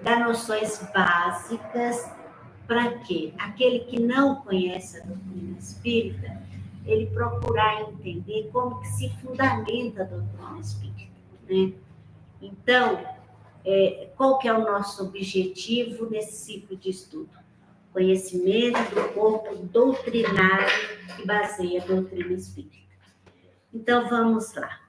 dar noções básicas para que aquele que não conhece a doutrina espírita, ele procurar entender como que se fundamenta a doutrina espírita, né? Então, qual que é o nosso objetivo nesse ciclo de estudo? Conhecimento do corpo doutrinário que baseia a doutrina espírita. Então, vamos lá.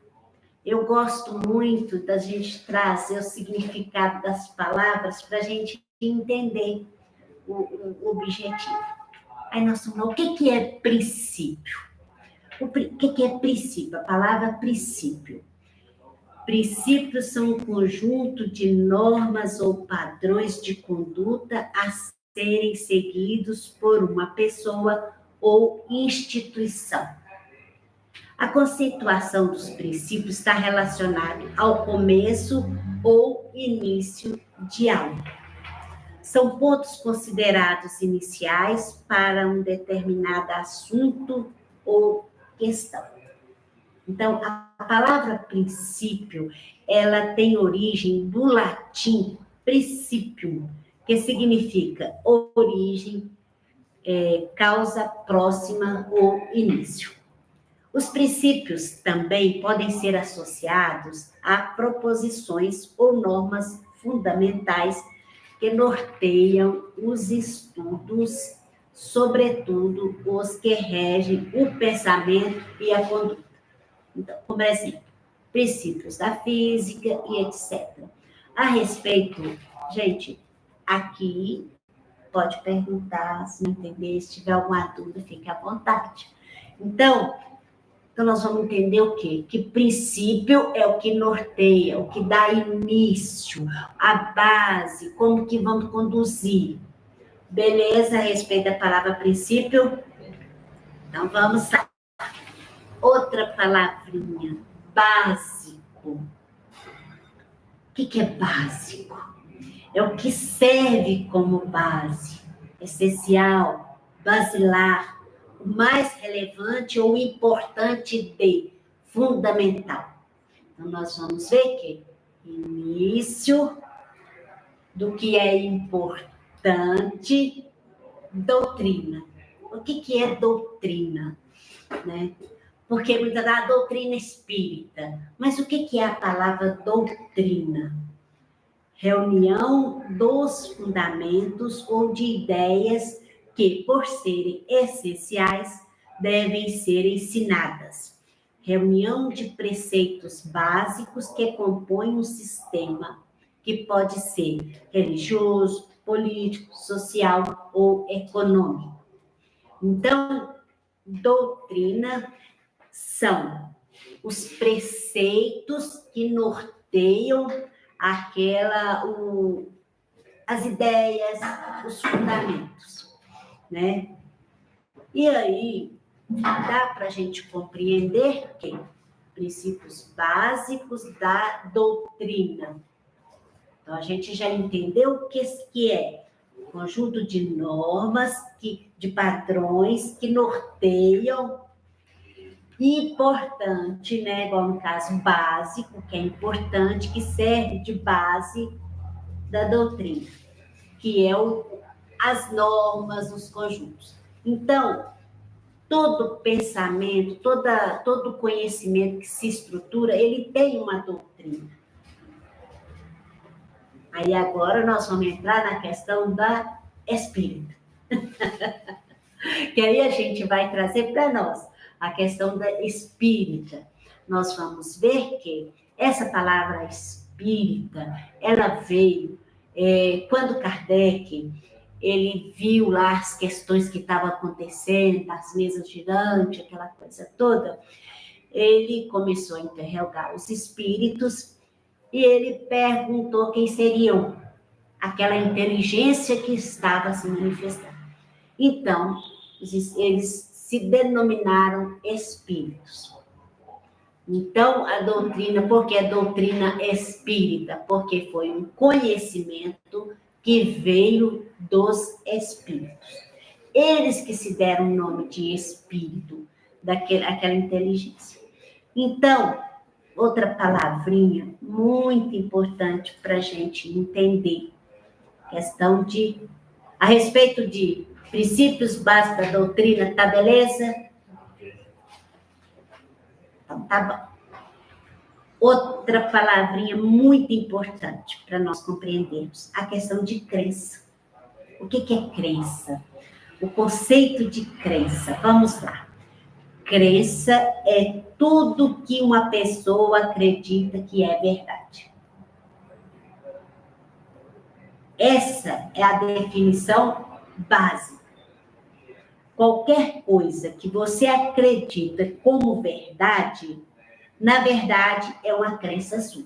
Eu gosto muito da gente trazer o significado das palavras para a gente entender o objetivo. Aí nós vamos falar, o que é princípio? O que é princípio? A palavra princípio. Princípios são um conjunto de normas ou padrões de conduta a serem seguidos por uma pessoa ou instituição. A conceituação dos princípios está relacionada ao começo ou início de algo. São pontos considerados iniciais para um determinado assunto ou questão. Então, a palavra princípio, ela tem origem do latim principium, que significa origem, causa próxima ou início. Os princípios também podem ser associados a proposições ou normas fundamentais que norteiam os estudos, sobretudo os que regem o pensamento e a conduta. Então, como exemplo, princípios da física e etc. A respeito, gente, aqui pode perguntar, se não entender, se tiver alguma dúvida, fique à vontade. Então nós vamos entender o quê? Que princípio é o que norteia, o que dá início, a base, como que vamos conduzir. Beleza? A respeito da palavra princípio? Então, vamos lá. Outra palavrinha, básico. O que é básico? É o que serve como base, essencial, basilar, o mais relevante ou importante de fundamental. Então, nós vamos ver que início do que é importante, doutrina. O que é doutrina? Né? Porque muita da doutrina espírita. Mas o que é a palavra doutrina? Reunião dos fundamentos ou de ideias que, por serem essenciais, devem ser ensinadas. Reunião de preceitos básicos que compõem um sistema que pode ser religioso, político, social ou econômico. Então, doutrina são os preceitos que norteiam as ideias, os fundamentos, né? E aí, dá para a gente compreender que princípios básicos da doutrina. Então, a gente já entendeu o que é conjunto de normas, de padrões que norteiam. Importante, né? Igual no caso básico, que é importante, que serve de base da doutrina, que é as normas, os conjuntos. Então, todo pensamento, todo conhecimento que se estrutura, ele tem uma doutrina. Aí agora nós vamos entrar na questão da espírita. Que aí a gente vai trazer para nós a questão da espírita. Nós vamos ver que essa palavra espírita, ela veio quando Kardec, ele viu lá as questões que estavam acontecendo, as mesas girantes, aquela coisa toda, ele começou a interrogar os espíritos e ele perguntou quem seriam aquela inteligência que estava se manifestando. Então, eles se denominaram espíritos. Então, a doutrina, por que a doutrina espírita? Porque foi um conhecimento que veio dos espíritos. Eles que se deram o nome de espírito, aquela inteligência. Então, outra palavrinha muito importante para a gente entender. Questão a respeito de princípios básicos da doutrina, tá beleza? Então, tá bom. Outra palavrinha muito importante para nós compreendermos, a questão de crença. O que é crença? O conceito de crença. Vamos lá. Crença é tudo que uma pessoa acredita que é verdade. Essa é a definição básica. Qualquer coisa que você acredita como verdade, na verdade, é uma crença sua.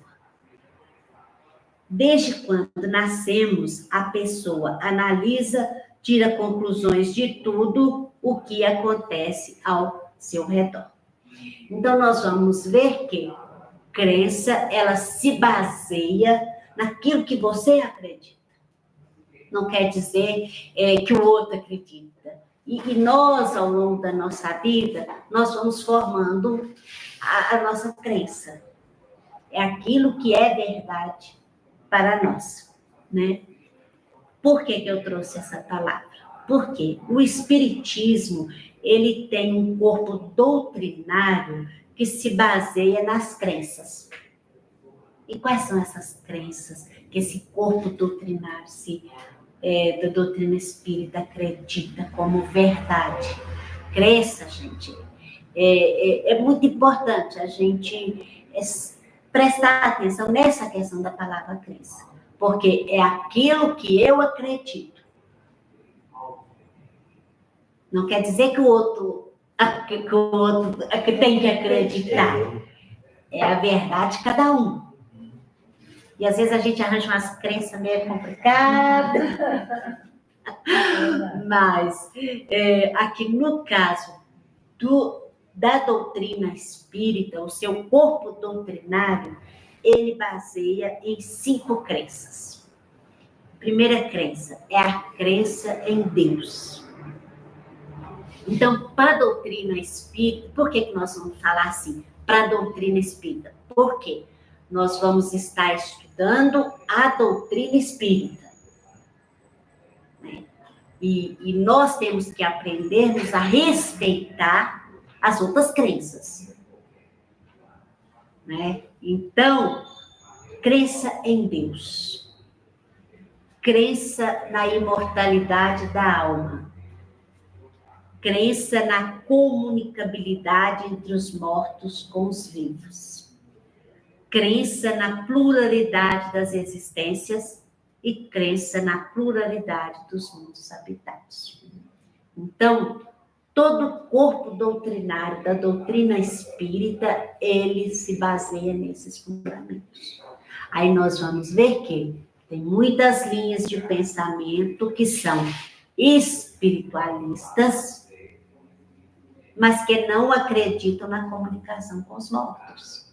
Desde quando nascemos, a pessoa analisa, tira conclusões de tudo o que acontece ao seu redor. Então, nós vamos ver que crença, ela se baseia naquilo que você acredita. Não quer dizer que o outro acredita. E nós, ao longo da nossa vida, nós vamos formando a nossa crença. É aquilo que é verdade para nós, né? Por que eu trouxe essa palavra? Porque o Espiritismo, ele tem um corpo doutrinário que se baseia nas crenças. E quais são essas crenças que esse corpo doutrinário da doutrina espírita acredita como verdade? Crença, gente, é muito importante a gente prestar atenção nessa questão da palavra crença, porque é aquilo que eu acredito. Não quer dizer que o outro tem que acreditar. É a verdade de cada um. E às vezes a gente arranja umas crenças meio complicadas. Mas, aqui no caso da doutrina espírita, o seu corpo doutrinário, ele baseia em 5 crenças. Primeira crença é a crença em Deus. Então, para a doutrina espírita, por que nós vamos falar assim? Para a doutrina espírita. Por quê? Nós vamos estar estudando a doutrina espírita. Né? E nós temos que aprendermos a respeitar as outras crenças. Né? Então, crença em Deus. Crença na imortalidade da alma. Crença na comunicabilidade entre os mortos com os vivos. Crença na pluralidade das existências e crença na pluralidade dos mundos habitados. Então, todo o corpo doutrinário da doutrina espírita, ele se baseia nesses fundamentos. Aí nós vamos ver que tem muitas linhas de pensamento que são espiritualistas, mas que não acreditam na comunicação com os mortos.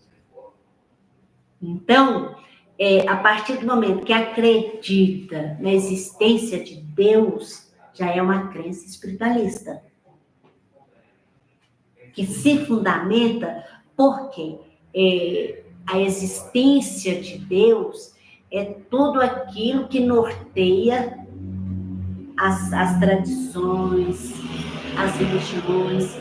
Então, a partir do momento que acredita na existência de Deus, já é uma crença espiritualista. Que se fundamenta porque a existência de Deus é tudo aquilo que norteia as tradições, as religiões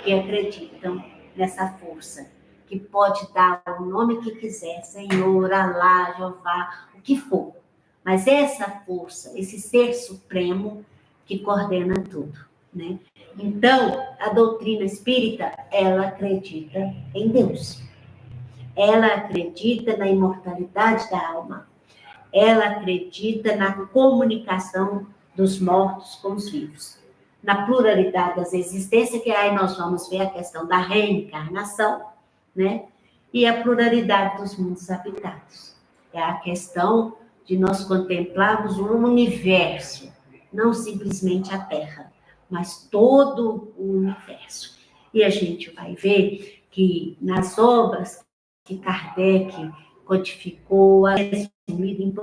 que acreditam nessa força, que pode dar o nome que quiser, Senhor, Alá, Jeová, o que for. Mas essa força, esse ser supremo que coordena tudo, né? Então, a doutrina espírita, ela acredita em Deus. Ela acredita na imortalidade da alma. Ela acredita na comunicação dos mortos com os vivos. Na pluralidade das existências, que aí nós vamos ver a questão da reencarnação, né? E a pluralidade dos mundos habitados. É a questão de nós contemplarmos o universo, não simplesmente a Terra, mas todo o universo. E a gente vai ver que nas obras que Kardec codificou, resumido em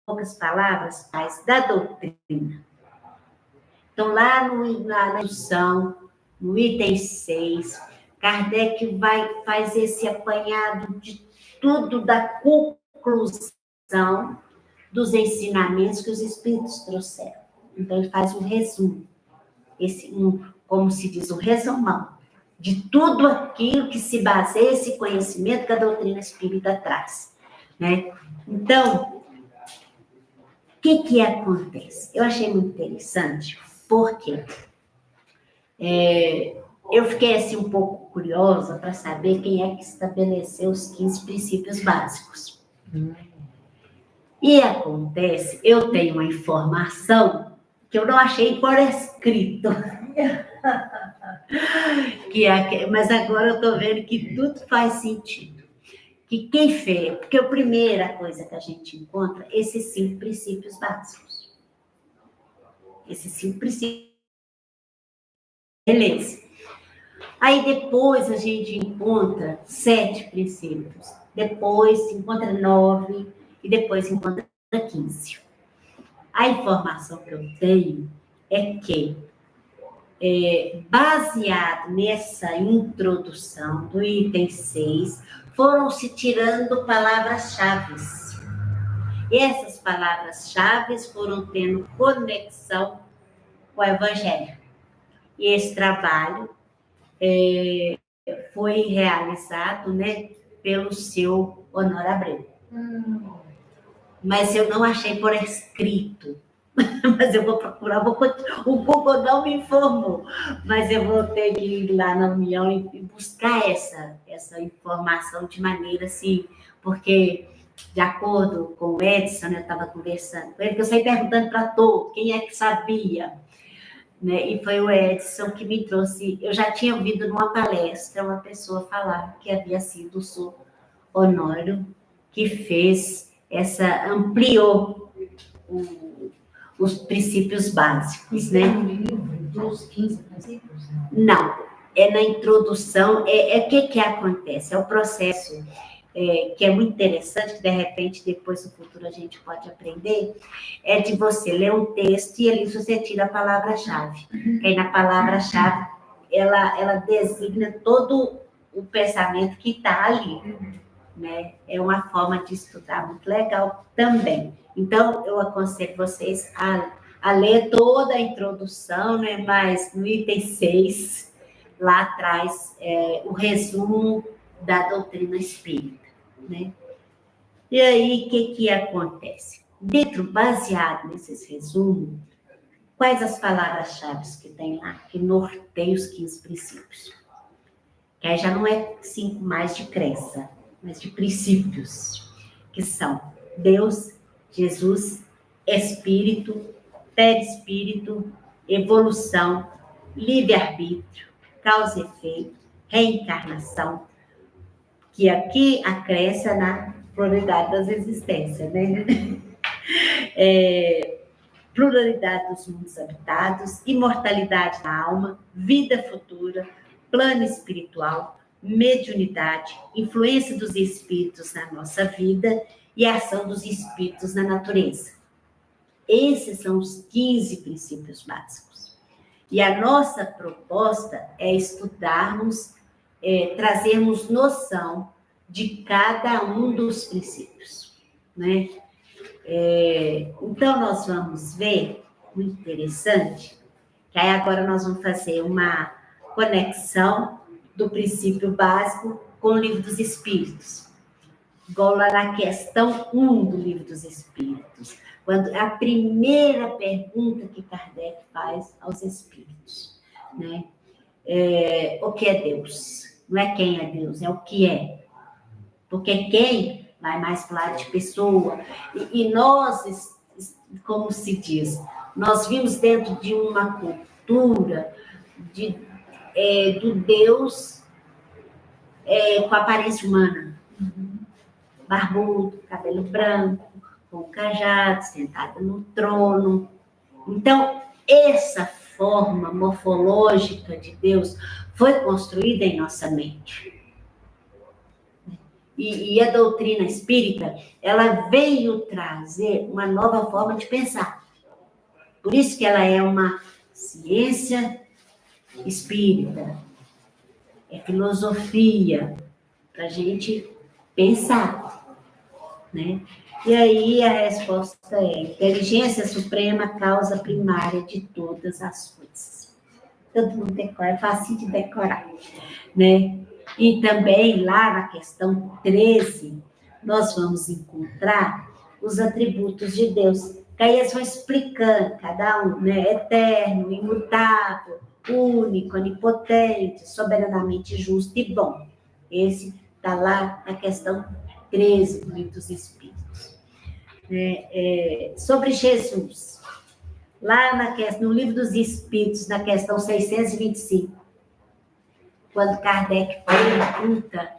poucas palavras, da doutrina. Então, lá na introdução, no item 6, Kardec faz esse apanhado de tudo da conclusão dos ensinamentos que os espíritos trouxeram. Então, ele faz um resumo, como se diz, um resumão de tudo aquilo que se baseia esse conhecimento que a doutrina espírita traz, né? Então, o que acontece? Eu achei muito interessante, porque eu fiquei assim um pouco curiosa para saber quem é que estabeleceu os 15 princípios básicos. E acontece, eu tenho uma informação que eu não achei por escrito. Mas agora eu estou vendo que tudo faz sentido. Que quem fez, porque a primeira coisa que a gente encontra, esses 5 princípios básicos. Esses 5 princípios. Beleza. Aí depois a gente encontra 7 princípios. Depois encontra 9 e depois encontra 15. A informação que eu tenho é que, baseado nessa introdução do item 6, foram se tirando palavras-chave. E essas palavras-chave foram tendo conexão com o Evangelho. E esse trabalho foi realizado, né, pelo seu Honório Abreu. Mas eu não achei por escrito. Mas eu vou procurar, o Google não me informou, mas eu vou ter que ir lá na União e buscar essa informação de maneira assim, porque, de acordo com o Edson, eu estava conversando com ele, que eu saí perguntando para todos quem é que sabia, né? E foi o Edson que me trouxe. Eu já tinha ouvido numa palestra uma pessoa falar que havia sido o Sr. Honório que fez ampliou os princípios básicos, né? No livro dos 15 princípios? Não, é na introdução, o que acontece? É o processo que é muito interessante, que de repente, depois no futuro a gente pode aprender, é de você ler um texto e ali você tira a palavra-chave. Aí na palavra-chave, ela designa todo o pensamento que está ali, né? É uma forma de estudar muito legal também. Então, eu aconselho vocês a ler toda a introdução, né? Mas no item 6, lá atrás, o resumo da doutrina espírita, né? E aí, o que acontece? Baseado nesses resumos, quais as palavras-chave que tem lá, que norteiam os 15 princípios? Que aí já não é 5 mais de crença, mas de princípios, que são Deus, Jesus, Espírito, Perispírito, evolução, livre-arbítrio, causa e efeito, reencarnação, que aqui acresce na pluralidade das existências, né? Pluralidade dos mundos habitados, imortalidade da alma, vida futura, plano espiritual, mediunidade, influência dos espíritos na nossa vida e a ação dos espíritos na natureza. Esses são os 15 princípios básicos. E a nossa proposta é estudarmos, trazermos noção de cada um dos princípios, né? Então, nós vamos ver, muito interessante, que aí agora nós vamos fazer uma conexão do princípio básico com o Livro dos Espíritos. Igual lá na questão 1 do Livro dos Espíritos, quando a primeira pergunta que Kardec faz aos espíritos, né? O que é Deus? Não é quem é Deus, é o que é. Porque quem vai mais para o lado de pessoa. E nós, como se diz, nós vimos dentro de uma cultura do Deus com aparência humana. Barbudo, cabelo branco, com cajado, sentado no trono. Então, essa forma morfológica de Deus foi construída em nossa mente. E a doutrina espírita, ela veio trazer uma nova forma de pensar. Por isso que ela é uma ciência espírita. é filosofia, para a gente pensar, né? E aí a resposta é: inteligência suprema, causa primária de todas as coisas. Todo mundo decora, é fácil de decorar, né? E também lá na questão 13, nós vamos encontrar os atributos de Deus. Que aí eles vão explicando cada um, né? Eterno, imutável, único, onipotente, soberanamente justo e bom. Esse está lá na questão 13 do Livro dos Espíritos. Sobre Jesus, lá no Livro dos Espíritos, na questão 625, quando Kardec pergunta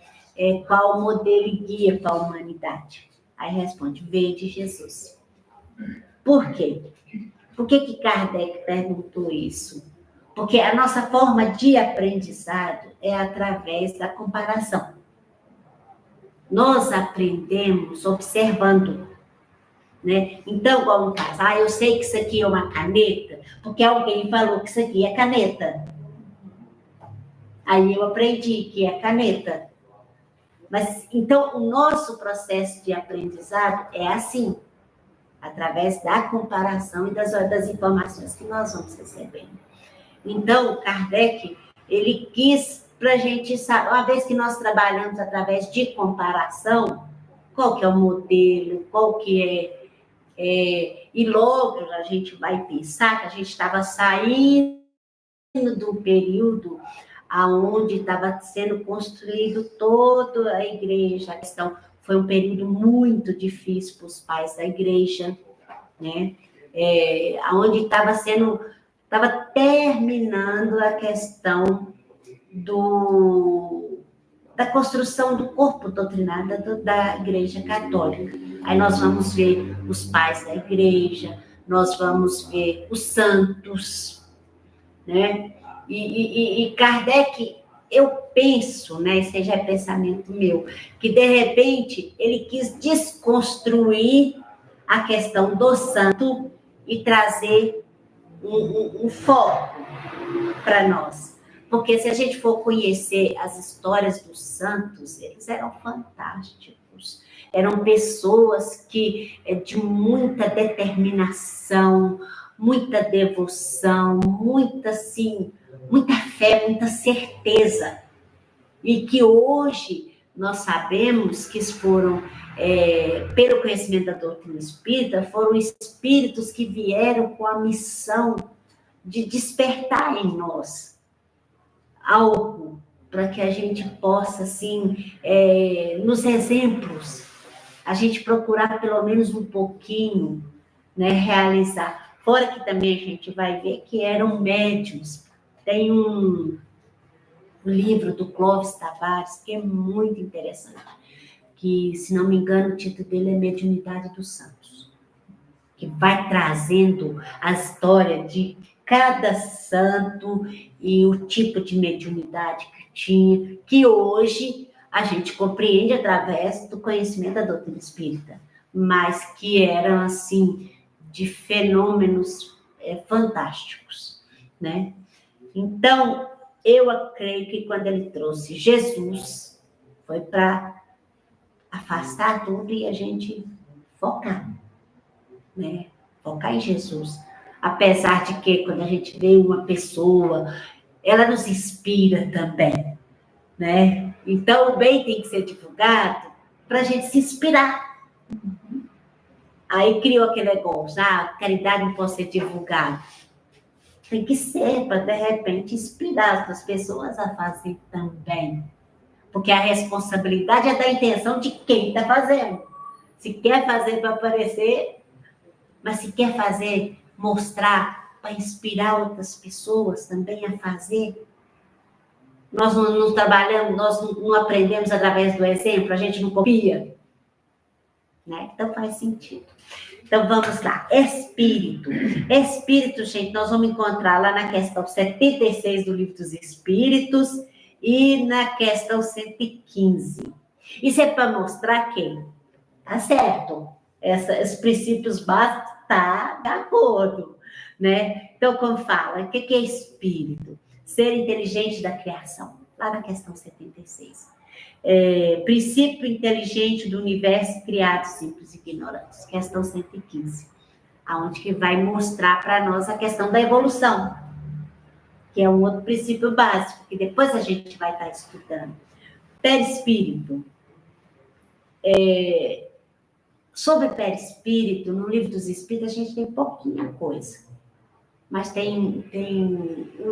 qual o modelo e guia para a humanidade. Aí responde: veio de Jesus. Por quê? Por que Kardec perguntou isso? Porque a nossa forma de aprendizado é através da comparação. Nós aprendemos observando, né? Então, igual no caso, eu sei que isso aqui é uma caneta, porque alguém falou que isso aqui é caneta. Aí eu aprendi que é caneta. Mas, então, o nosso processo de aprendizado é assim, através da comparação e das informações que nós vamos recebendo. Então, Kardec, ele quis para a gente saber, uma vez que nós trabalhamos através de comparação, qual que é o modelo, qual que e logo a gente vai pensar que a gente estava saindo do período aonde estava sendo construído toda a igreja. A questão foi um período muito difícil para os pais da igreja, né? Onde estava terminando a questão da construção do corpo doutrinado da Igreja Católica. Aí nós vamos ver os pais da igreja, nós vamos ver os santos, né? E Kardec, eu penso, né, esse já é pensamento meu, que de repente ele quis desconstruir a questão do santo e trazer um foco para nós. Porque se a gente for conhecer as histórias dos santos, eles eram fantásticos. Eram pessoas que de muita determinação, muita devoção, muita fé, muita certeza. E que hoje nós sabemos que foram, pelo conhecimento da doutrina espírita, foram espíritos que vieram com a missão de despertar em nós algo para que a gente possa, assim, nos exemplos, a gente procurar pelo menos um pouquinho, né, realizar. Fora que também a gente vai ver que eram médiuns. Tem um livro do Clóvis Tavares que é muito interessante, que, se não me engano, o título dele é Mediunidade dos Santos, que vai trazendo a história de cada santo e o tipo de mediunidade que tinha, que hoje a gente compreende através do conhecimento da doutrina espírita, mas que eram, assim, de fenômenos fantásticos, né? Então, eu creio que quando ele trouxe Jesus, foi para afastar tudo e a gente focar, né? Focar em Jesus. Apesar de que, quando a gente vê uma pessoa, ela nos inspira também, né? Então, o bem tem que ser divulgado para a gente se inspirar. Aí criou aquele negócio, a caridade não pode ser divulgada. Tem que ser para, de repente, inspirar as pessoas a fazer também. Porque a responsabilidade é da intenção de quem está fazendo. Se quer fazer para aparecer, mas se quer fazer, mostrar, para inspirar outras pessoas também a fazer. Nós não trabalhamos, nós não aprendemos através do exemplo, a gente não copia. Né? Então faz sentido. Então vamos lá. Espírito. Espírito, gente, nós vamos encontrar lá na questão 76 do Livro dos Espíritos e na questão 115. Isso é para mostrar que tá certo. Esses princípios básicos tá de acordo, né? Então, como fala, o que é espírito? Ser inteligente da criação. lá na questão 76. Princípio inteligente do universo criado, simples e ignorantes, questão 115, aonde que vai mostrar para nós a questão da evolução, que é um outro princípio básico, que depois a gente vai estar estudando. Perispírito. Sobre perispírito, no Livro dos Espíritos, a gente tem pouquinha coisa, mas tem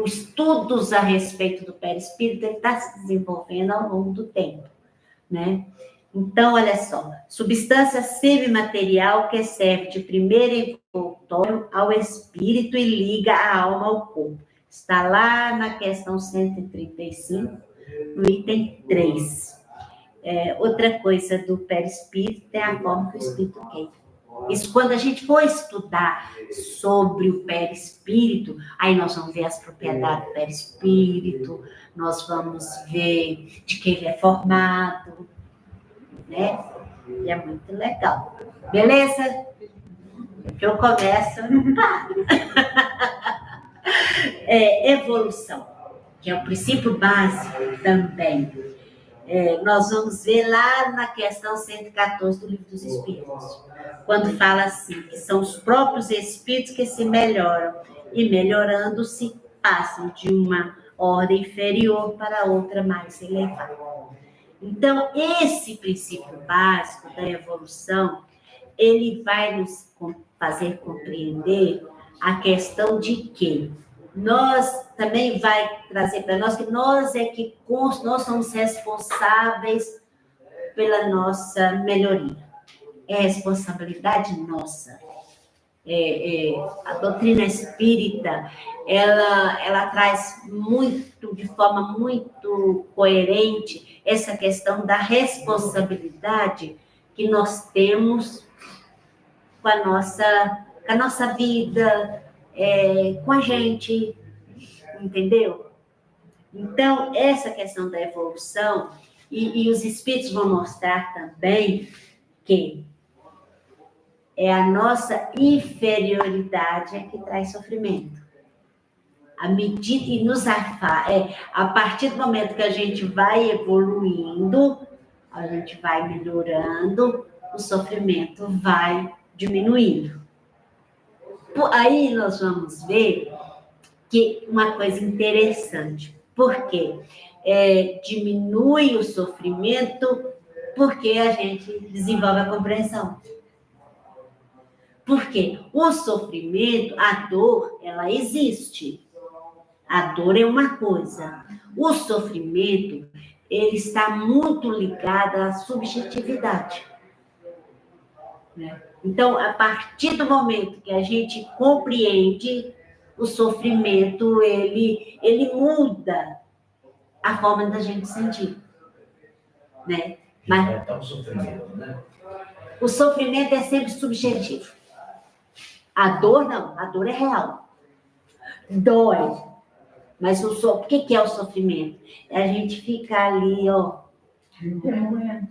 estudos a respeito do perispírito, ele está se desenvolvendo ao longo do tempo, né? Então, olha só, substância semimaterial que serve de primeiro envoltório ao espírito e liga a alma ao corpo. Está lá na questão 135, no item 3. Outra coisa do perispírito é a forma que o espírito quer. Isso, quando a gente for estudar sobre o perispírito, aí nós vamos ver as propriedades do perispírito, nós vamos ver de que ele é formado, né? E é muito legal. Beleza? Que eu começo, não paro. Evolução, que é o princípio básico também. Nós vamos ver lá na questão 114 do Livro dos Espíritos, quando fala assim, que são os próprios espíritos que se melhoram, e melhorando-se, passam de uma ordem inferior para outra mais elevada. Então, esse princípio básico da evolução, ele vai nos fazer compreender a questão de que nós também vai trazer para nós que nós somos responsáveis pela nossa melhoria. É responsabilidade nossa. A doutrina espírita, ela traz de forma muito coerente, essa questão da responsabilidade que nós temos com a nossa vida, com a gente, entendeu? Então, essa questão da evolução, e os espíritos vão mostrar também que é a nossa inferioridade que traz sofrimento. À medida que a partir do momento que a gente vai evoluindo, a gente vai melhorando, o sofrimento vai diminuindo. Aí nós vamos ver que uma coisa interessante, porque diminui o sofrimento porque a gente desenvolve a compreensão. Porque o sofrimento, a dor, ela existe. A dor é uma coisa. O sofrimento, ele está muito ligado à subjetividade, né? Então, a partir do momento que a gente compreende o sofrimento, ele muda a forma da gente sentir, né? Mas o sofrimento, né? O sofrimento é sempre subjetivo. A dor não, a dor é real. Dói. Mas o que é o sofrimento? É a gente ficar ali, ó. Remoendo.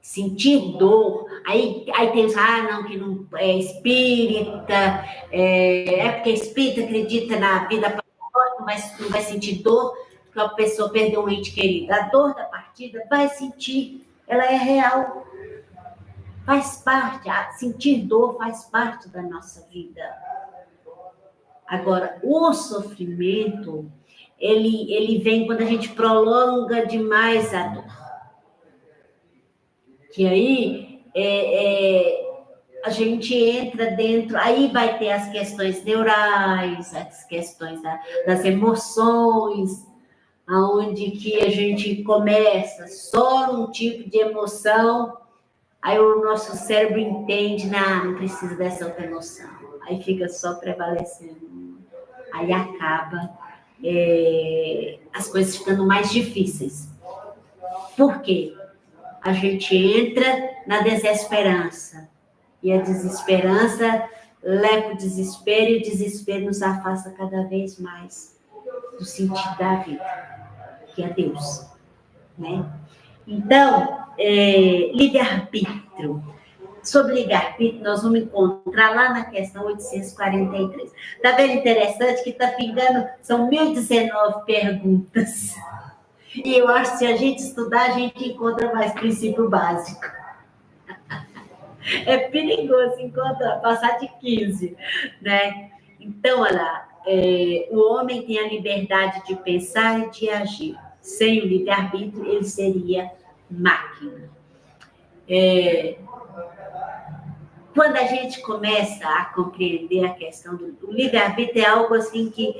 Sentir dor. Aí tem os, não, que não é espírita, porque espírita acredita na vida mas não vai sentir dor, porque a pessoa perdeu um ente querido. A dor da partida vai sentir, ela é real. Faz parte, sentir dor faz parte da nossa vida. Agora, o sofrimento, ele vem quando a gente prolonga demais a dor. Que aí a gente entra dentro, aí vai ter as questões neurais, as questões das emoções, onde que a gente começa só num tipo de emoção, aí o nosso cérebro entende, não precisa dessa outra emoção, aí fica só prevalecendo, aí acaba as coisas ficando mais difíceis. Por quê? A gente entra na desesperança, e a desesperança leva o desespero, e o desespero nos afasta cada vez mais do sentido da vida, que é Deus, né? Então, livre-arbítrio. sobre livre-arbítrio, nós vamos encontrar lá na questão 843. Está vendo interessante que está pingando, são 1019 perguntas. E eu acho que se a gente estudar, a gente encontra mais princípio básico. É perigoso encontrar, passar de 15, né? Então, olha lá, o homem tem a liberdade de pensar e de agir. Sem o livre-arbítrio, ele seria máquina. Quando a gente começa a compreender a questão do livre-arbítrio, é algo assim que,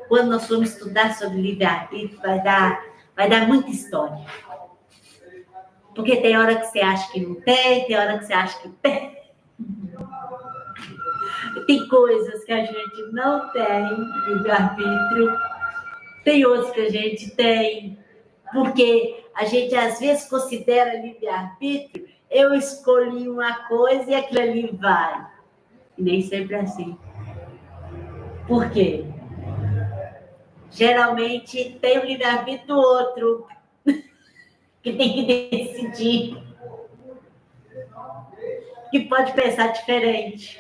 quando nós formos estudar sobre livre-arbítrio, vai dar muita história. Porque tem hora que você acha que não tem hora que você acha que tem. Tem coisas que a gente não tem livre-arbítrio, tem outras que a gente tem, porque a gente às vezes considera livre-arbítrio, eu escolhi uma coisa e aquilo ali vai. E nem sempre é assim. Por quê? Geralmente tem o livre-arbítrio do outro, que tem que decidir, que pode pensar diferente.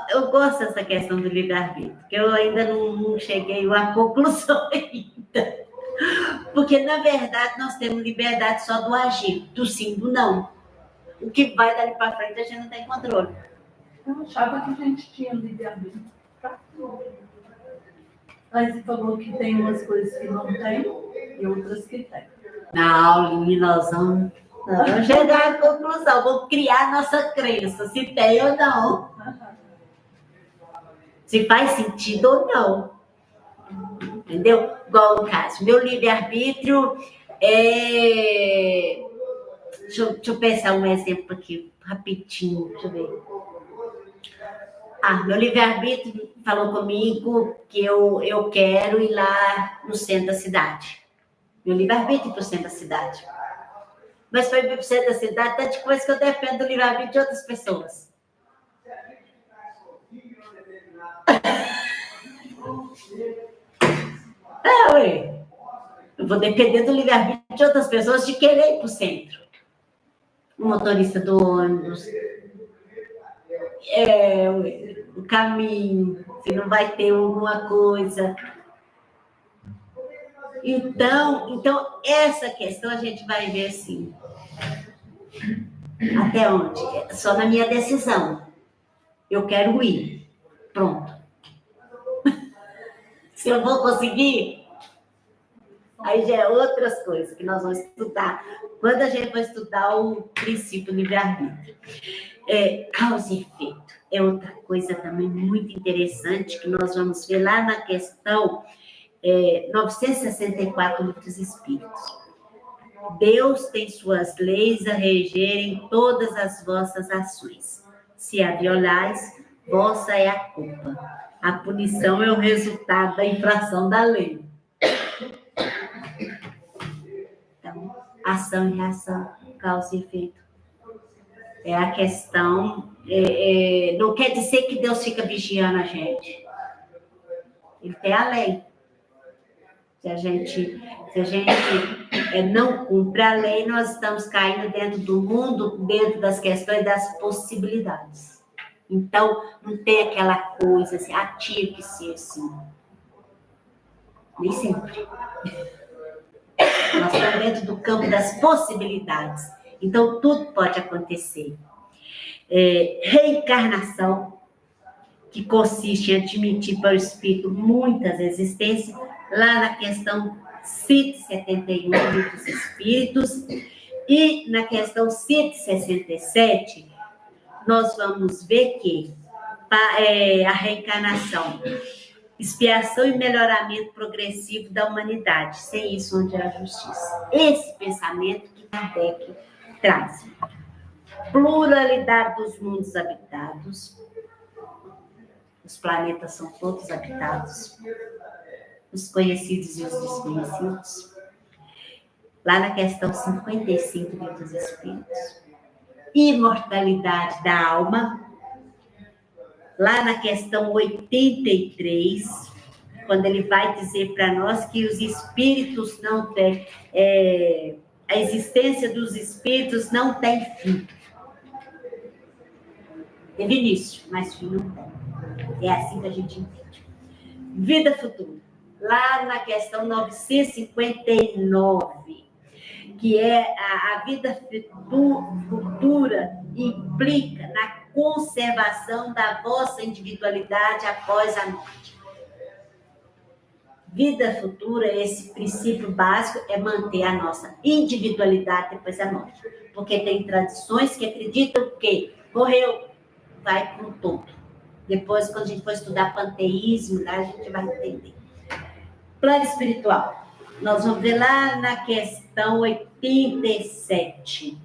Eu gosto dessa questão do livre-arbítrio, porque eu ainda não cheguei à conclusão ainda. Porque, na verdade, nós temos liberdade só do agir, do sim, do não. O que vai dali para frente, a gente não tem controle. Eu achava que a gente tinha livre-arbítrio para tudo. Mas você falou que tem umas coisas que não tem e outras que tem. Não, nós vamos chegar à conclusão, vamos criar nossa crença, se tem ou não. Se faz sentido ou não. Entendeu? Igual no caso, meu livre-arbítrio é... Deixa eu pensar um exemplo aqui, rapidinho, deixa eu ver. Meu livre-arbítrio falou comigo que eu quero ir lá no centro da cidade. Meu livre-arbítrio para o centro da cidade. Mas foi para o centro da cidade, tanto coisa que eu dependo do livre-arbítrio de outras pessoas. Ué. Eu vou depender do livre-arbítrio de outras pessoas de querer ir para o centro. O motorista do ônibus. O caminho, se não vai ter alguma coisa. Então, essa questão a gente vai ver assim. Até onde? Só na minha decisão. Eu quero ir. Pronto. Se eu vou conseguir, aí já é outras coisas que nós vamos estudar. Quando a gente vai estudar o princípio do livre-arbítrio. Causa e efeito. É outra coisa também muito interessante que nós vamos ver lá na questão 964 do Livro dos Espíritos. Deus tem suas leis a regerem todas as vossas ações. Se a violais, vossa é a culpa. A punição é o resultado da infração da lei. Então, ação e reação, causa e efeito. É a questão... não quer dizer que Deus fica vigiando a gente. Ele tem a lei. Se a gente não cumpre a lei, nós estamos caindo dentro do mundo, dentro das questões das possibilidades. Então, não tem aquela coisa assim, tinha que ser assim. Nem sempre. Nós estamos dentro do campo das possibilidades. Então, tudo pode acontecer. Reencarnação, que consiste em admitir para o espírito muitas existências, lá na questão 171 do Livro dos Espíritos, e na questão 167, nós vamos ver que a reencarnação, expiação e melhoramento progressivo da humanidade, sem isso onde há justiça. Esse pensamento que Kardec traz. Pluralidade dos mundos habitados, os planetas são todos habitados, os conhecidos e os desconhecidos. Lá na questão 55 do Livro dos Espíritos. Imortalidade da alma. Lá na questão 83, quando ele vai dizer para nós que os espíritos não têm a existência dos espíritos não tem fim. Teve início, mas fim não tem. É assim que a gente entende. Vida futura. Lá na questão 959, que é a vida futura implica na conservação da vossa individualidade após a morte. Vida futura, esse princípio básico é manter a nossa individualidade depois da morte. Porque tem tradições que acreditam que morreu, vai para o todo. Depois, quando a gente for estudar panteísmo, lá a gente vai entender. Plano espiritual. Nós vamos ver lá na questão 87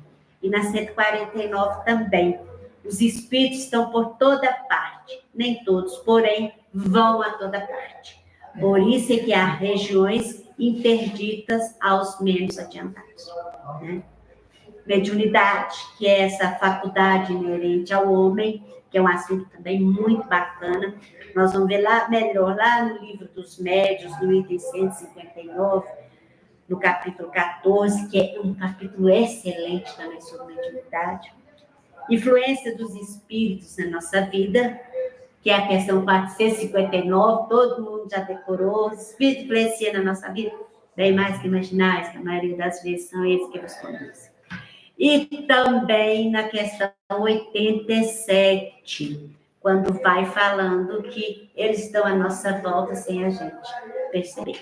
e na 149 também. Os espíritos estão por toda parte, nem todos, porém, vão a toda parte. Por isso é que há regiões interditas aos menos adiantados. Né? Mediunidade, que é essa faculdade inerente ao homem, que é um assunto também muito bacana. Nós vamos ver lá melhor, lá no livro dos médiuns, no item 159, no capítulo 14, que é um capítulo excelente também sobre mediunidade. Influência dos espíritos na nossa vida, que é a questão 459, todo mundo já decorou. Os espíritos influenciam na nossa vida, bem mais que imaginais, na maioria das vezes são eles que nos conduzem. E também na questão 87, quando vai falando que eles estão à nossa volta sem a gente perceber.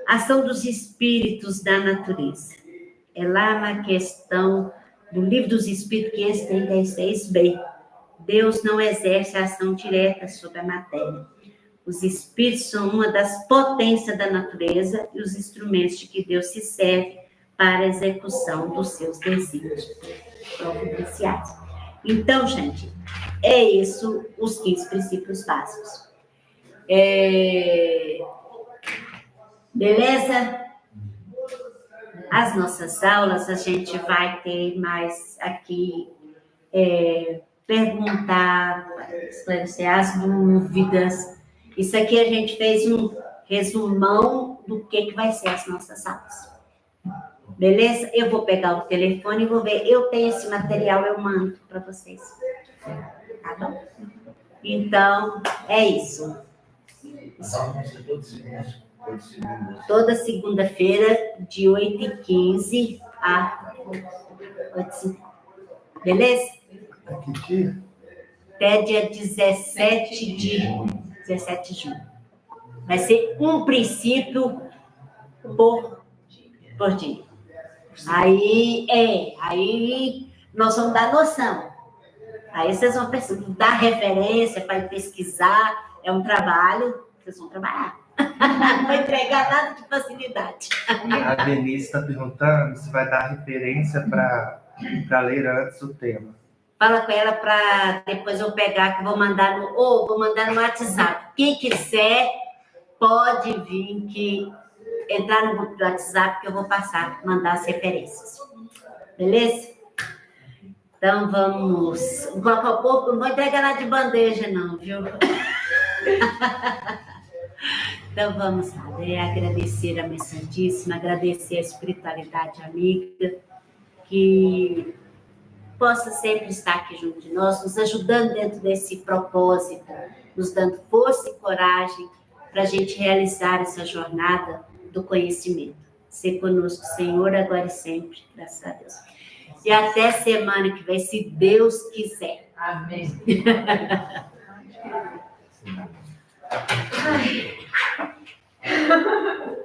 Ação dos espíritos da natureza. É lá na questão do Livro dos Espíritos 536b. Deus não exerce ação direta sobre a matéria. Os espíritos são uma das potências da natureza e os instrumentos de que Deus se serve para a execução dos seus desígnios providenciais. Então, gente, é isso os 15 princípios básicos. Beleza? As nossas aulas, a gente vai ter mais aqui, perguntar, esclarecer as dúvidas. Isso aqui a gente fez um resumão do que vai ser as nossas aulas. Beleza? Eu vou pegar o telefone e vou ver. Eu tenho esse material, eu mando para vocês. Tá bom? Então, é isso. Toda segunda-feira, de 8h15 a 8h50. Beleza? Que dia? Até dia 17 de junho. Vai ser um princípio por dia. Aí nós vamos dar noção. Aí vocês vão dar referência para pesquisar. É um trabalho, vocês vão trabalhar. Não vai entregar nada de facilidade. A Denise está perguntando se vai dar referência para ler antes o tema. Fala com ela para depois eu pegar, que vou mandar no WhatsApp. Quem quiser, pode vir entrar no grupo do WhatsApp que eu vou mandar as referências. Beleza? Então vamos. Não vou entregar nada de bandeja, não, viu? Então vamos lá, agradecer a Mãe Santíssima, agradecer a espiritualidade amiga, que possa sempre estar aqui junto de nós, nos ajudando dentro desse propósito, nos dando força e coragem para a gente realizar essa jornada do conhecimento. Ser conosco, Senhor, agora e sempre, graças a Deus. E até semana que vem, se Deus quiser. Amém.